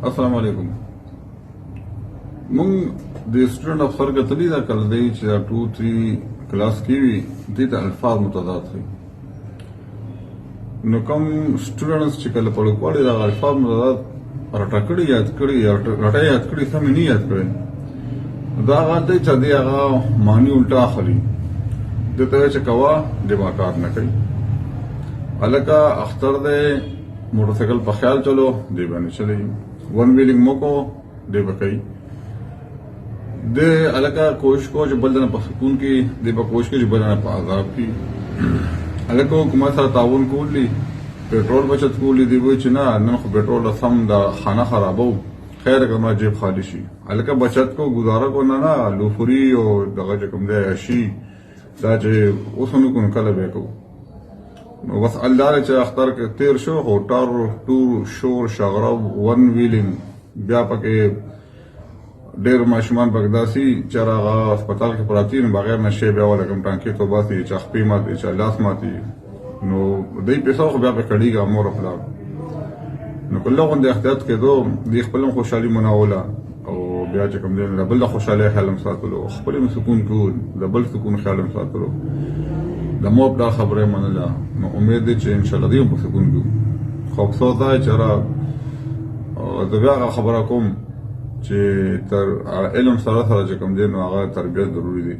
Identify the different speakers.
Speaker 1: السلام علیکم. مونږ د سټوډنټ افسر کتلی دا کله دی چې 2-3 کلاس کې وي دې ته الفاظ متضاد وي. نو کوم سټوډنټس چې کله په لوړ دا الفاظ متضاد رټه کړي یاد کړي رټه یاد کړي سم نه یاد کړي دا غلطي چې دی هغه معنی الټا اخلي دته چې کوا دماغ کار نه کوي. الکه اختر دې موټرسایکل په خیال چلو دی باندې چلی ون ویلنگ موکو دی بکئی دے الکا کوشش کو جو بلدنا پا سکون کی دی با کوشش کو جو بلدنا پا عذاب کی الکا حکومت سره تعاون کول لی پیٹرول بچت کول لی دی وی چې نه نن خو پیټرول سم دا خانه خرابو خیر کما جیب خالی شي الکا بچت کو گزاره کو نه لوفری او دغه کوم دی شي دا چې اوسونو کو کله به کو نو بس الله چې اختر کې تیر شو هوټار ټور شور شغرب ون ویلینګ بیا پکې ډېر ماشومان بغداسي چې راغه هسپتال کې پراتی نه بغیر نشه بیا ولا کوم ټانکي تو باسي چې خپې ماته چې لاس ماتي نو دې پیسو خو بیا په کړيګه مور خپل نو کله غونډه احتیاط کېدو دې خپل خوشحالي مناوله او بیا چې کوم دې بل خوشاله خیالم ساتلو خپل سکون کو بل سکون خیالم ساتلو د مو دا خبره منله نو امید دی چې ان شاء الله دې په سکون کو خو افسوس دا چې را د بیا خبره کوم چې تر علم سره چې کوم دی نو هغه تربیت ضروری دی.